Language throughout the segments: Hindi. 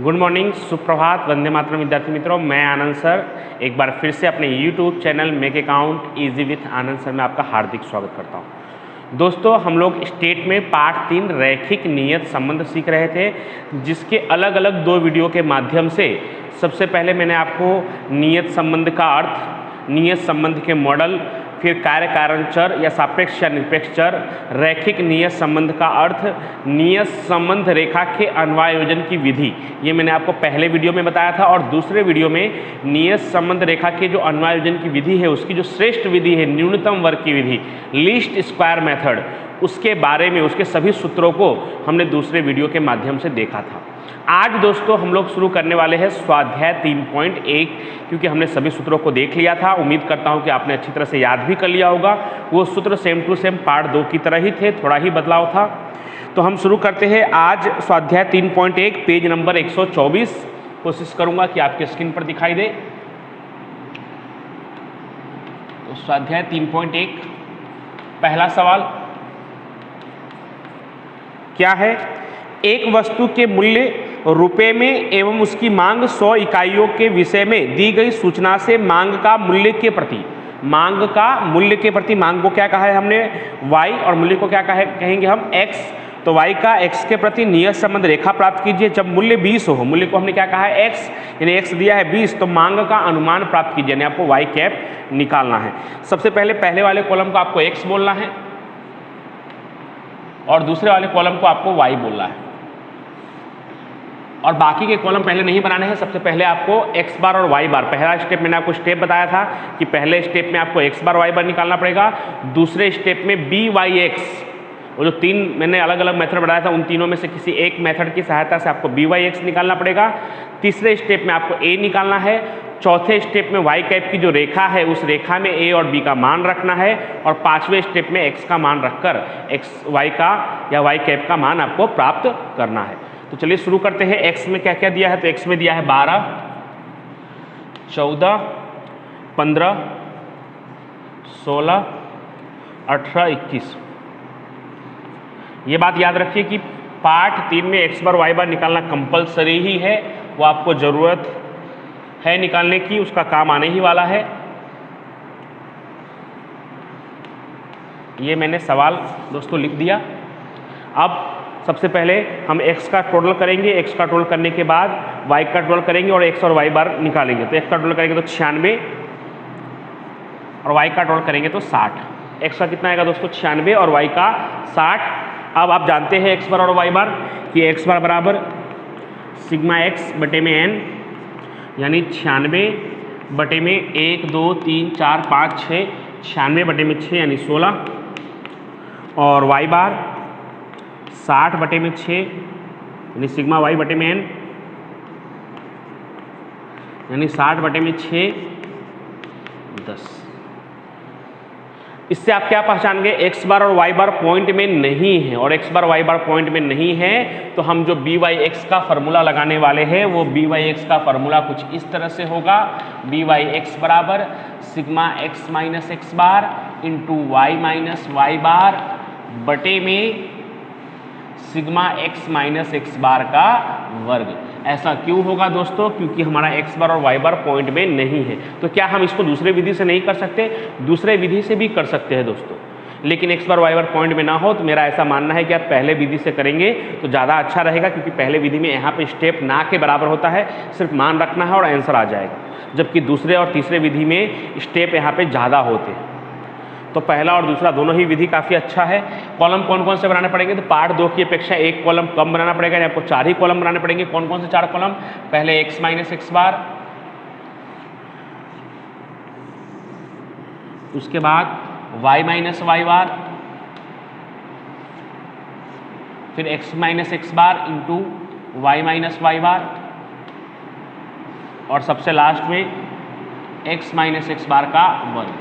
गुड मॉर्निंग, सुप्रभात, वंदे मातरम विद्यार्थी मित्रों। मैं आनंद सर एक बार फिर से अपने YouTube channel make account easy with Anand sir में आपका हार्दिक स्वागत करता हूं। दोस्तों, हम लोग स्टेट में पार्ट 3 रैखिक नियत संबंध सीख रहे थे, जिसके अलग अलग 2 वीडियो के माध्यम से सबसे पहले मैंने आपको नियत संबंध का अर्थ, नियत संबंध के मॉडल, फिर कार्य कारण चर या सापेक्ष या निरपेक्ष चर, रैखिक नियत संबंध का अर्थ, नियत संबंध रेखा के अन्वयोजन की विधि, ये मैंने आपको पहले वीडियो में बताया था। और दूसरे वीडियो में नियत संबंध रेखा के जो अन्वयोजन की विधि है, उसकी जो श्रेष्ठ विधि है, न्यूनतम वर्ग की विधि, लीस्ट स्क्वायर मेथड, उसके बारे में, उसके सभी सूत्रों को हमने दूसरे वीडियो के माध्यम से देखा था। आज दोस्तों हम लोग शुरू करने वाले हैं स्वाध्याय 3.1, क्योंकि हमने सभी सूत्रों को देख लिया था। उम्मीद करता हूं कि आपने अच्छी तरह से याद भी कर लिया होगा। वो सूत्र सेम टू सेम पार्ट 2 की तरह ही थे, थोड़ा ही बदलाव था। तो हम शुरू करते हैं आज स्वाध्याय 3.1, पेज नंबर 124। कोशिश करूंगा कि आपके स्क्रीन पर दिखाई दे। तो स्वाध्याय 3.1 पहला सवाल क्या है? एक वस्तु के मूल्य रुपए में एवं उसकी मांग 100 इकाइयों के विषय में दी गई सूचना से मांग का मूल्य के प्रति, मांग का मूल्य के प्रति, मांग को क्या कहा है हमने y और मूल्य को क्या कहेंगे हम x। तो y का x के प्रति नियत संबंध रेखा प्राप्त कीजिए। जब मूल्य 20 हो, मूल्य को हमने क्या कहा है x, यानी x दिया है 20, तो मांग का अनुमान प्राप्त कीजिए, यानी आपको y कैप निकालना है। सबसे पहले वाले कॉलम को आपको x बोलना है और दूसरे वाले कॉलम को आपको y बोलना है, और बाकी के कॉलम पहले नहीं बनाने हैं। सबसे पहले आपको x बार और y बार, पहला स्टेप मैंने आपको स्टेप बताया था कि पहले स्टेप में आपको x बार y बार निकालना पड़ेगा। दूसरे स्टेप में byx, वो जो 3 मैंने अलग अलग मेथड बताया था, उन तीनों में से किसी एक मेथड की सहायता से आपको byx निकालना पड़ेगा। तीसरे स्टेप में आपको a निकालना है। चौथे स्टेप में y कैप की जो रेखा है, उस रेखा में a और b का मान रखना है, और पांचवें स्टेप में x का मान रखकर y का या y कैप का मान आपको प्राप्त करना है। तो चलिए शुरू करते हैं। x में क्या क्या दिया है? तो x में दिया है 12, 14, 15, 16, 18, 21। ये बात याद रखिए कि पार्ट 3 में x बार y बार निकालना कंपलसरी ही है, वो आपको ज़रूरत है निकालने की, उसका काम आने ही वाला है। ये मैंने सवाल दोस्तों लिख दिया। अब सबसे पहले हम x का टोटल करेंगे, x का टोटल करने के बाद y का टोटल करेंगे और x और y बार निकालेंगे। तो x का टोटल करेंगे तो 96 और y का टोटल करेंगे तो 60। x का कितना आएगा दोस्तों? 96 और y का 60। अब आप जानते हैं x बार और y बार कि x बार बराबर सिग्मा x बटे में n, यानी 96 बटे में 1 2 3 4 5 6, 96 बटे में 6 यानी 16, और y बार 60 बटे में 6 यानी सिग्मा y बटे में n, यानी 60 बटे में 6 10। इससे आप क्या पहचान गए? x बार और y बार पॉइंट में नहीं है, और x बार y बार पॉइंट में नहीं है, तो हम जो byx का फॉर्मूला लगाने वाले हैं, वो byx का फॉर्मूला कुछ इस तरह से होगा। byx बराबर sigma x minus x bar into y minus Y बार बटे में सिग्मा x माइनस एक्स बार का वर्ग। ऐसा क्यों होगा दोस्तों? क्योंकि हमारा x बार और y बार पॉइंट में नहीं है। तो क्या हम इसको दूसरे विधि से नहीं कर सकते? दूसरे विधि से भी कर सकते हैं दोस्तों, लेकिन x बार y बार पॉइंट में ना हो तो मेरा ऐसा मानना है कि आप पहले विधि से करेंगे तो ज़्यादा अच्छा रहेगा, क्योंकि पहले विधि में यहाँ पे स्टेप ना के बराबर होता है, सिर्फ मान रखना है और आंसर आ जाएगा, जबकि दूसरे और तीसरे विधि में स्टेप यहाँ पे ज़्यादा होते हैं। तो पहला और दूसरा दोनों ही विधि काफ़ी अच्छा है। कॉलम कौन कौन से बनाने पड़ेंगे? तो पार्ट 2 की अपेक्षा एक कॉलम कम बनाना पड़ेगा, यानी आपको 4 ही कॉलम बनाने पड़ेंगे। कौन कौन से 4 कॉलम? पहले x माइनस एक्स बार, उसके बाद y माइनस वाई बार, फिर x minus x bar into Y minus Y बार, और सबसे लास्ट में x माइनस एक्स बार का वर्ग।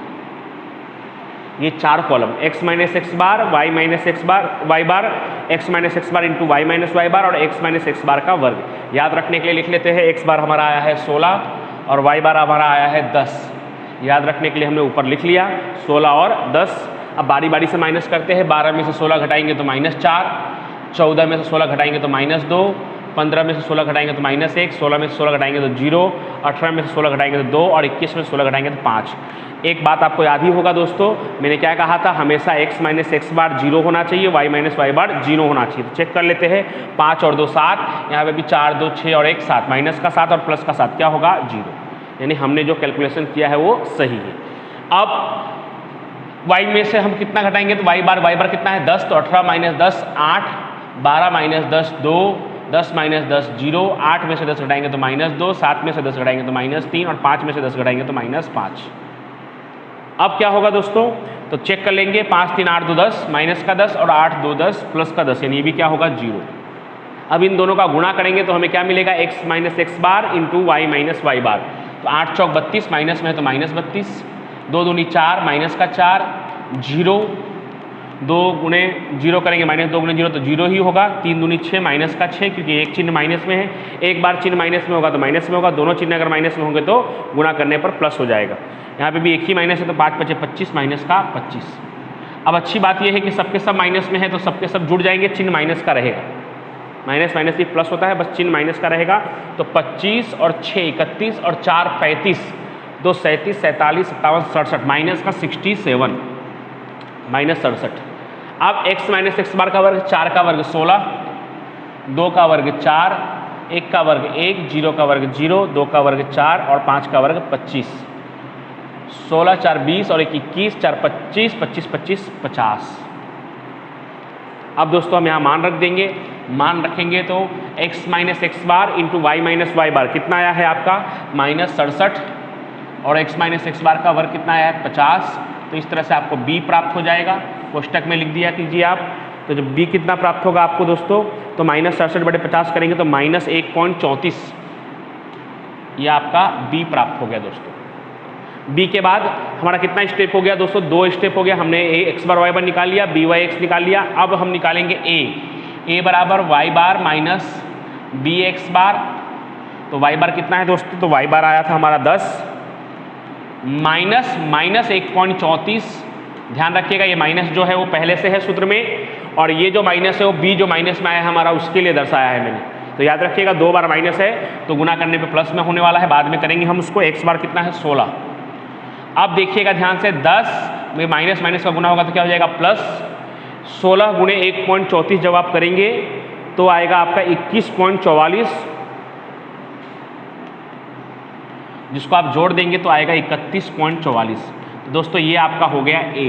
ये 4 कॉलम, x माइनस एक्स बार, y माइनस एक्स बार वाई बार, x minus x bar into Y minus Y बार, और x माइनस एक्स बार का वर्ग। याद रखने के लिए लिख लेते हैं, x बार हमारा आया है 16 और y बार हमारा आया है 10। याद रखने के लिए हमने ऊपर लिख लिया 16 और 10। अब बारी बारी से माइनस करते हैं। 12 में से 16 घटाएंगे तो -4, 14 में से 16 घटाएंगे तो -2, 15 में से 16 घटाएंगे तो -1, 16 में से 16 घटाएंगे तो 0, 18 में से 16 घटाएंगे तो 2 और 21 में से 16 घटाएंगे तो 5। एक बात आपको याद ही होगा दोस्तों, मैंने क्या कहा था, हमेशा x माइनस एक्स बार 0 होना चाहिए, y माइनस वाई बार 0 होना चाहिए। तो चेक कर लेते हैं, 5 और 2 7, यहाँ पे भी 4 2 6 और 1 7, माइनस का 7 और प्लस का 7 क्या होगा 0, यानी हमने जो कैलकुलेशन किया है वो सही है। अब y में से हम कितना घटाएंगे तो y बार कितना है 10, तो 18 माइनस 10 8, 12 माइनस 10 2, 10 माइनस 10 0, 8 में से 10 घटाएंगे तो -2, 7 में से 10 घटाएंगे तो -3 और 5 में से 10 घटाएंगे तो -5। अब क्या होगा दोस्तों, तो चेक कर लेंगे, 5 3 8 2 10, माइनस का 10 और 8 2 10, प्लस का 10, यानी ये भी क्या होगा 0। अब इन दोनों का गुणा करेंगे तो हमें क्या मिलेगा, x minus x bar into Y minus Y बार। तो 8 चौक 32, माइनस में है तो -32, 2 दूनी 4, माइनस का 4, 0, 2 गुणे 0 करेंगे, -2 गुणे 0 तो 0 ही होगा, 3 दूनी 6, माइनस का 6, क्योंकि एक चिन्ह माइनस में है, एक बार चिन्ह माइनस में होगा तो माइनस में होगा, दोनों चिन्ह अगर माइनस में होंगे तो गुणा करने पर प्लस हो जाएगा। यहाँ पे भी एक ही माइनस है तो 5 5 25, माइनस का 25। अब अच्छी बात यह है कि सबके सब माइनस में है तो सबके सब जुड़ जाएंगे, चिन्ह माइनस का रहेगा, माइनस माइनस भी प्लस होता है, बस चिन्ह माइनस का रहेगा। तो 25 और 6 31 और 4 35, 2 37 47 57 67, माइनस का 67, माइनस 67। अब x माइनस एक्स बार का वर्ग 4 का वर्ग 16, 2 का वर्ग 4, 1 का वर्ग 1, 0 का वर्ग 0, 2 का वर्ग 4 और 5 का वर्ग 25, 16 4 20 और 1 21, 4 25, 25 25 50। अब दोस्तों हम यहाँ मान रख देंगे, मान रखेंगे तो x minus x bar into Y minus Y बार कितना आया है आपका -67 और x माइनस एक्स बार का वर्ग कितना आया है 50। तो इस तरह से आपको b प्राप्त हो जाएगा, कोष्टक में लिख दिया कीजिए आप। तो जब b कितना प्राप्त होगा आपको दोस्तों, तो -67/50 करेंगे तो -1.34, ये आपका b प्राप्त हो गया दोस्तों। b के बाद हमारा कितना स्टेप हो गया दोस्तों, 2 स्टेप हो गया। हमने x बार y बार निकाल लिया, b y x निकाल लिया। अब हम निकालेंगे a बराबर y बार माइनस बी एक्स बार। तो y बार कितना है दोस्तों, तो y बार आया था हमारा 10 माइनस 1.34। ध्यान रखिएगा ये माइनस जो है वो पहले से है सूत्र में, और ये जो माइनस है वो b जो माइनस में आया है हमारा उसके लिए दर्शाया है मैंने। तो याद रखिएगा 2 बार माइनस है तो गुना करने पे प्लस में होने वाला है, बाद में करेंगे हम उसको। x बार कितना है 16। अब देखिएगा ध्यान से, 10 में माइनस माइनस का गुना होगा तो क्या हो जाएगा प्लस, 16 गुणे 1.34 जब आप करेंगे तो आएगा आपका 21.44, जिसको आप जोड़ देंगे तो आएगा 31.44। तो दोस्तों ये आपका हो गया a।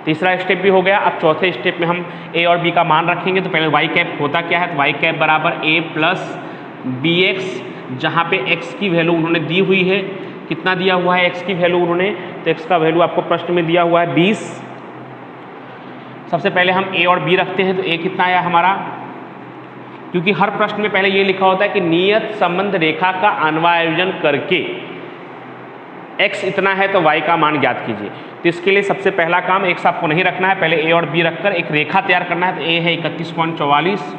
तीसरा स्टेप भी हो गया। अब चौथे स्टेप में हम a और b का मान रखेंगे। तो पहले y कैप होता क्या है, तो y कैप बराबर a प्लस बी एक्स, जहाँ पे x की वैल्यू उन्होंने दी हुई है। कितना दिया हुआ है x की वैल्यू उन्होंने, तो x का वैल्यू आपको प्रश्न में दिया हुआ है 20। सबसे पहले हम a और b रखते हैं। तो a कितना आया हमारा, क्योंकि हर प्रश्न में पहले ये लिखा होता है कि नियत संबंध रेखा का अन्वयोजन करके x इतना है तो y का मान ज्ञात कीजिए। तो इसके लिए सबसे पहला काम x आपको नहीं रखना है, पहले a और b रखकर एक रेखा तैयार करना है। तो a है 31.44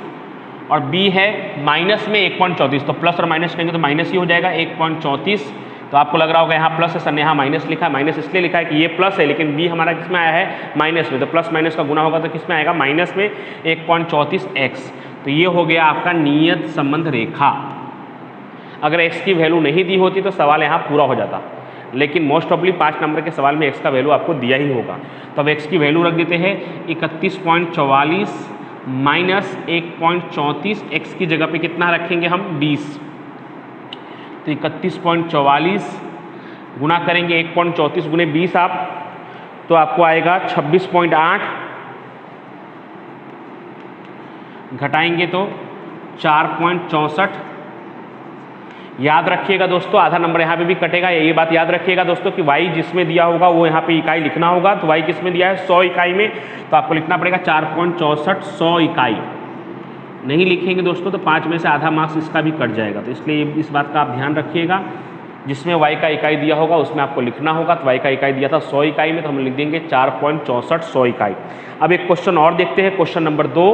और b है माइनस में 1.34, तो प्लस और माइनस करेंगे तो माइनस ही हो जाएगा 1.34। तो आपको लग रहा होगा यहाँ प्लस है सर ने, यहाँ माइनस लिखा है। माइनस इसलिए लिखा है कि ये प्लस है लेकिन b हमारा किस में आया है माइनस में, तो प्लस माइनस का गुना होगा तो किस में आएगा माइनस में 1.34x। तो ये हो गया आपका नियत संबंध रेखा। अगर x की वैल्यू नहीं दी होती तो सवाल यहाँ पूरा हो जाता, लेकिन मोस्ट प्रॉब्ली 5 नंबर के सवाल में x का वैल्यू आपको दिया ही होगा। तो अब x की वैल्यू रख देते हैं 31.44 माइनस 1.34, x की जगह पे कितना रखेंगे हम 20। तो 31.44 गुना करेंगे 1.34 गुने 20 आप, तो आपको आएगा 26.8, घटाएंगे तो 4.64। याद रखिएगा दोस्तों, आधा नंबर यहाँ पे भी कटेगा। ये बात याद रखिएगा दोस्तों कि y जिसमें दिया होगा वो यहाँ पे इकाई लिखना होगा। तो y किस में दिया है 100 इकाई में, तो आपको लिखना पड़ेगा 4.64 100 इकाई। नहीं लिखेंगे दोस्तों तो 5 में से आधा मार्क्स इसका भी कट जाएगा। तो इसलिए इस बात का आप ध्यान रखिएगा, जिसमें y का इकाई दिया होगा उसमें आपको लिखना होगा। तो y का इकाई दिया था 100 इकाई में, तो हम लिख देंगे 4.64 100 इकाई। अब एक क्वेश्चन और देखते हैं, क्वेश्चन नंबर 2,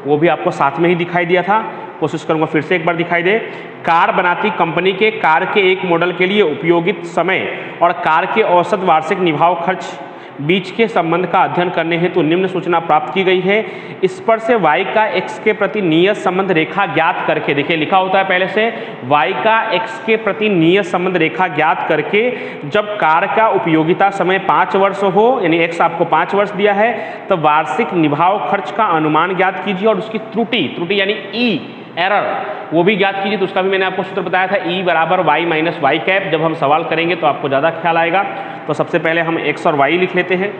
वो भी आपको साथ में ही दिखाई दिया था। कोशिश करूंगा फिर से एक बार दिखाई दे। कार बनाती कंपनी के कार के एक मॉडल के लिए उपयोगित समय और कार के औसत वार्षिक निभाव खर्च बीच के संबंध का अध्ययन करने हेतु निम्न सूचना प्राप्त की गई है। इस पर से y का x के प्रति नियत संबंध रेखा ज्ञात करके, देखिए लिखा होता है पहले से, y का x के प्रति नियत संबंध रेखा ज्ञात करके जब कार का उपयोगिता समय 5 वर्ष हो, यानी x आपको 5 वर्ष दिया है, तब वार्षिक निभाव खर्च का अनुमान ज्ञात कीजिए और उसकी त्रुटि यानी ई एरर वो भी ज्ञात कीजिए। तो उसका भी मैंने आपको सूत्र बताया था, E बराबर वाई माइनस वाई कैप। जब हम सवाल करेंगे तो आपको ज़्यादा ख्याल आएगा। तो सबसे पहले हम x और y लिख लेते हैं।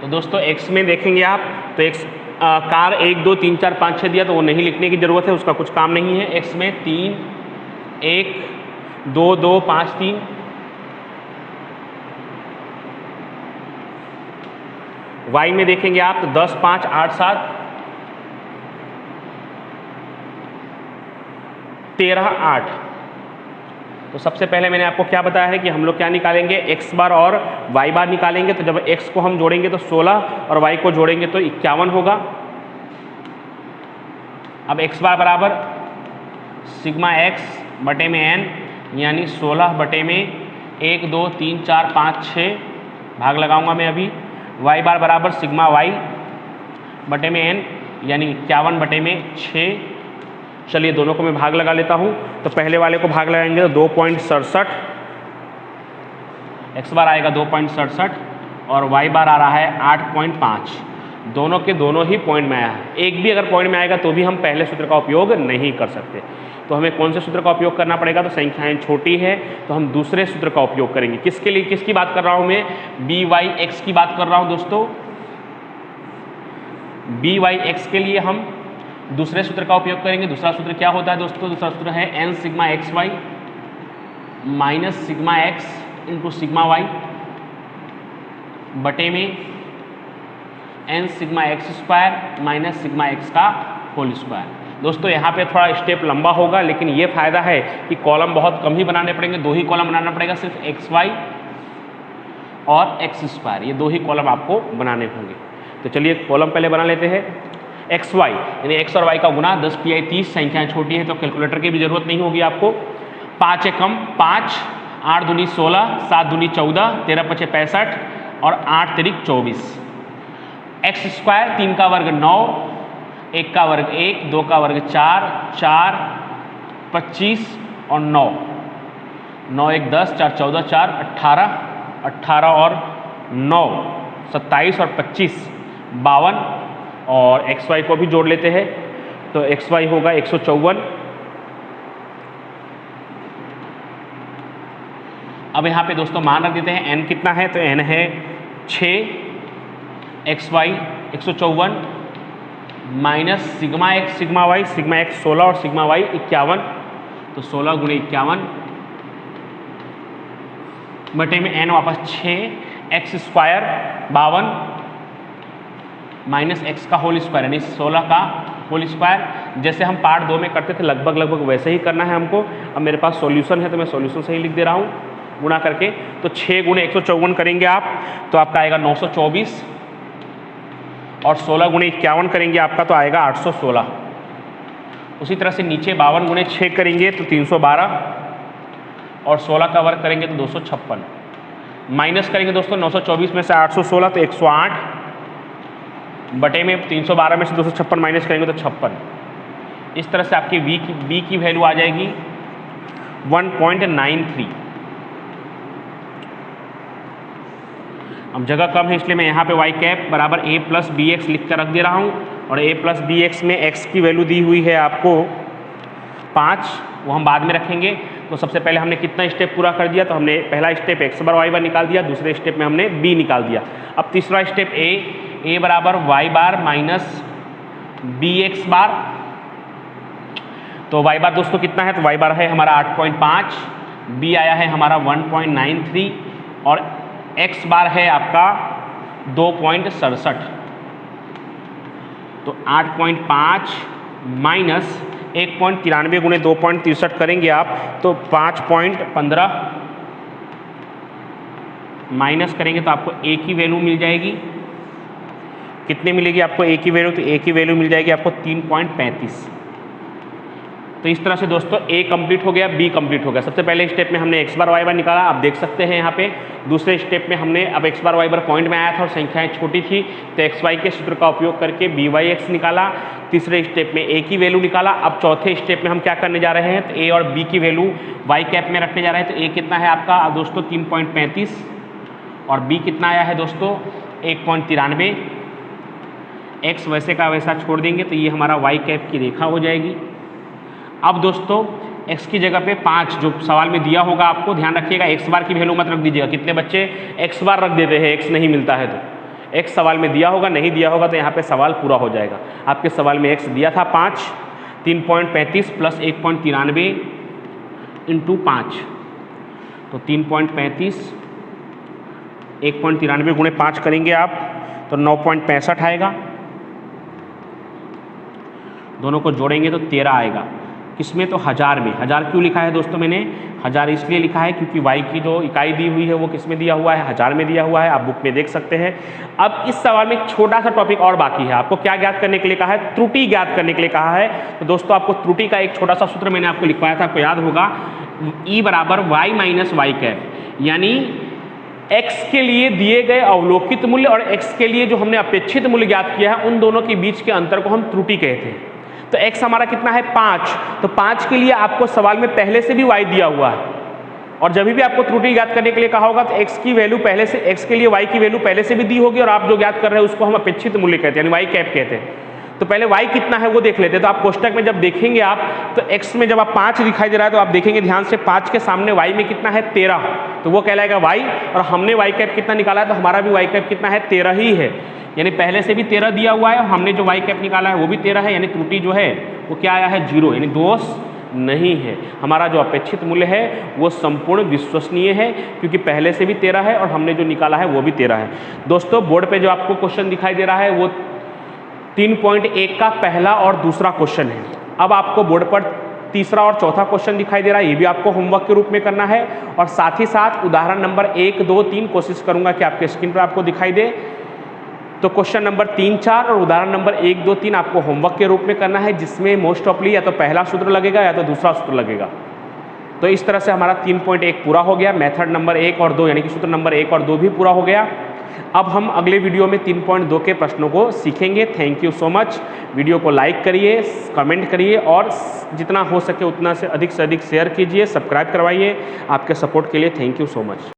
तो दोस्तों x में देखेंगे आप तो x कार 1 2 3 4 5 6 दिया, तो वो नहीं लिखने की ज़रूरत है, उसका कुछ काम नहीं है। x में 3 1 2 2 5 3, y में देखेंगे आप तो 10 5 8 7 13 8। तो सबसे पहले मैंने आपको क्या बताया है कि हम लोग क्या निकालेंगे, x बार और y बार निकालेंगे। तो जब x को हम जोड़ेंगे तो 16 और y को जोड़ेंगे तो 51 होगा। अब x बार बराबर सिग्मा x बटे में n, यानी 16 बटे में 1 2 3 4 5 6, भाग लगाऊंगा मैं अभी। y बार बराबर सिग्मा y बटे में n, यानी 51 बटे में 6। चलिए दोनों को मैं भाग लगा लेता हूँ। तो पहले वाले को भाग लगाएंगे तो 2.67, x बार आएगा 2.67 और y बार आ रहा है 8.5। दोनों के दोनों ही पॉइंट में आया है। एक भी अगर पॉइंट में आएगा तो भी हम पहले सूत्र का उपयोग नहीं कर सकते। तो हमें कौन से सूत्र का उपयोग करना पड़ेगा, तो संख्याएं छोटी है तो हम दूसरे सूत्र का उपयोग करेंगे। किसके लिए, किसकी बात कर रहा हूँ मैं, बी वाई एक्स की बात कर रहा हूँ दोस्तों। बी वाई एक्स के लिए हम दूसरे सूत्र का उपयोग करेंगे। दूसरा सूत्र क्या होता है दोस्तों, दूसरा सूत्र है n sigma x y minus sigma x into sigma y बटे में n sigma x square minus sigma x का होल स्क्वायर। दोस्तों यहाँ पे थोड़ा स्टेप लंबा होगा, लेकिन ये फायदा है कि कॉलम बहुत कम ही बनाने पड़ेंगे, 2 ही कॉलम बनाना पड़ेगा, सिर्फ एक्स वाई और एक्स स्क्वायर, ये 2 ही कॉलम आपको बनाने होंगे। तो चलिए कॉलम पहले बना लेते हैं। एक्स वाई यानी एक्स और वाई का गुना 10 तिहाई 30, संख्याएं छोटी है तो कैलकुलेटर की भी जरूरत नहीं होगी आपको। 5 एकम 5, 8 दूनी 16, 7 दूनी 14, 13 पचे 65 और 8 तिरिक 24। एक्स स्क्वायर 3 का वर्ग 9, 1 का वर्ग 1, 2 का वर्ग 4, 4 25 और 9, 9 1 10, 4 14, 4 18, 18 और 9 27 और 25 52 और एक्स वाई को भी जोड़ लेते हैं। तो एक्स वाई होगा 154। अब यहाँ पे दोस्तों मान रख देते हैं n कितना है, तो n है 6, x y 154 minus sigma x sigma y, sigma x 16 और सिग्मा वाई 51। तो 16 गुणे 51 बटे में n वापस 6, एक्स स्क्वायर 52 माइनस एक्स का होल स्क्वायर यानी 16 का होल स्क्वायर। जैसे हम पार्ट 2 में करते थे लगभग वैसे ही करना है हमको। अब मेरे पास सॉल्यूशन है तो मैं सॉल्यूशन से ही लिख दे रहा हूँ गुणा करके। तो 6 गुणे 154 करेंगे आप तो आपका आएगा 924 और 16 गुणे 51 करेंगे आपका तो आएगा 816। उसी तरह से नीचे 52 गुणे 6 करेंगे तो 312 और 16 का वर्ग करेंगे तो 256। माइनस करेंगे दोस्तों 924 में से 816 तो 108 बटे में 312 में से 256 माइनस करेंगे तो 56। इस तरह से आपकी बी की वैल्यू आ जाएगी 1.93। अब जगह कम है इसलिए मैं यहाँ पे y कैप बराबर a प्लस बी एक्स लिख कर रख दे रहा हूँ। और a प्लस बी एक्स में x की वैल्यू दी हुई है आपको 5, वो हम बाद में रखेंगे। तो सबसे पहले हमने कितना स्टेप पूरा कर दिया, तो हमने पहला स्टेप x बार y बार निकाल दिया, दूसरे स्टेप में हमने b निकाल दिया। अब तीसरा स्टेप a बराबर y बार माइनस बी एक्स बार। तो y बार दोस्तों कितना है, तो y बार है हमारा 8.5, b आया है हमारा 1.93 और x बार है आपका 2.67। तो 8.5 माइनस 1.93 गुणे 2.63 करेंगे आप तो 5.15 माइनस करेंगे तो आपको a की वैल्यू मिल जाएगी। कितनी मिलेगी आपको a की वैल्यू, तो a की वैल्यू मिल जाएगी आपको 3.35। तो इस तरह से दोस्तों ए कंप्लीट हो गया, बी कंप्लीट हो गया। सबसे पहले स्टेप में हमने एक्स बार वाई बार निकाला, आप देख सकते हैं यहाँ पे। दूसरे स्टेप में हमने अब एक्स बार वाई बार पॉइंट में आया था और संख्याएं छोटी थी तो एक्स वाई के सूत्र का उपयोग करके बी वाई एक्स निकाला। तीसरे स्टेप में ए की वैल्यू निकाला। अब चौथे स्टेप में हम क्या करने जा रहे हैं, तो ए और बी की वैल्यू वाई कैप में रखने जा रहे हैं। तो ए कितना है आपका दोस्तों 3.35 और बी कितना आया है दोस्तों 1.93। एक्स वैसे का वैसा छोड़ देंगे तो ये हमारा वाई कैप की रेखा हो जाएगी। अब दोस्तों x की जगह पे 5 जो सवाल में दिया होगा, आपको ध्यान रखिएगा x बार की वैल्यू मत रख दीजिएगा। कितने बच्चे x बार रख देते हैं, x नहीं मिलता है तो x सवाल में दिया होगा, नहीं दिया होगा तो यहाँ पे सवाल पूरा हो जाएगा। आपके सवाल में x दिया था 5, 3.35 प्लस 1.93 इंटू 5, तो 3.35 1.93 गुणे 5 करेंगे आप तो 9.65 आएगा। दोनों को जोड़ेंगे तो 13 आएगा। किसमें, तो हज़ार में। हज़ार क्यों लिखा है दोस्तों मैंने, हज़ार इसलिए लिखा है क्योंकि वाई की जो इकाई दी हुई है वो किस में दिया हुआ है, हज़ार में दिया हुआ है। आप बुक में देख सकते हैं। अब इस सवाल में छोटा सा टॉपिक और बाकी है। आपको क्या ज्ञात करने के लिए कहा है, त्रुटि ज्ञात करने के लिए कहा है। तो दोस्तों आपको त्रुटि का एक छोटा सा सूत्र मैंने आपको लिखवाया था, आपको याद होगा, ई बराबर वाई माइनस वाई कैप, यानी x के लिए दिए गए अवलोकित मूल्य और x के लिए जो हमने अपेक्षित मूल्य ज्ञात किया है, उन दोनों के बीच के अंतर को हम त्रुटि कहते हैं। तो x हमारा कितना है 5, तो 5 के लिए आपको सवाल में पहले से भी y दिया हुआ है और जब भी आपको त्रुटि ज्ञात करने के लिए कहा होगा तो x की वैल्यू पहले से, x के लिए y की वैल्यू पहले से भी दी होगी और आप जो ज्ञात कर रहे हैं उसको हम अपेक्षित मूल्य कहते हैं, यानी y कैप कहते हैं। तो पहले y कितना है वो देख लेते हैं। तो आप कोष्टक में जब देखेंगे आप तो x में जब आप 5 दिखाई दे रहा है तो आप देखेंगे ध्यान से 5 के सामने y में कितना है 13, तो वो कहलाएगा y, और हमने y कैप कितना निकाला है तो हमारा भी y कैप कितना है 13 ही है, यानी पहले से भी 13 दिया हुआ है और हमने जो y कैप निकाला है वो भी 13 है, यानी त्रुटि जो है वो क्या आया है 0, यानी दोष नहीं है। हमारा जो अपेक्षित मूल्य है वो संपूर्ण विश्वसनीय है क्योंकि पहले से भी 13 है और हमने जो निकाला है वो भी 13 है। दोस्तों बोर्ड पे जो आपको क्वेश्चन दिखाई दे रहा है वो 3.1 का पहला और दूसरा क्वेश्चन है। अब आपको बोर्ड पर तीसरा और चौथा क्वेश्चन दिखाई दे रहा है, ये भी आपको होमवर्क के रूप में करना है और साथ ही साथ उदाहरण नंबर 1, 2, 3 कोशिश करूंगा कि आपके स्क्रीन पर आपको दिखाई दे। तो क्वेश्चन नंबर 3, 4 और उदाहरण नंबर 1, 2, 3 आपको होमवर्क के रूप में करना है, जिसमें मोस्ट ऑफली या तो पहला सूत्र लगेगा या तो दूसरा सूत्र लगेगा। तो इस तरह से हमारा 3.1 पूरा हो गया, मेथड नंबर 1 और 2 यानी कि सूत्र नंबर 1 और 2 भी पूरा हो गया। अब हम अगले वीडियो में 3.2 के प्रश्नों को सीखेंगे। Thank you so much. Video को लाइक करिए, कमेंट करिए और जितना हो सके उतना से अधिक शेयर कीजिए, सब्सक्राइब करवाइए। आपके सपोर्ट के लिए थैंक यू सो मच।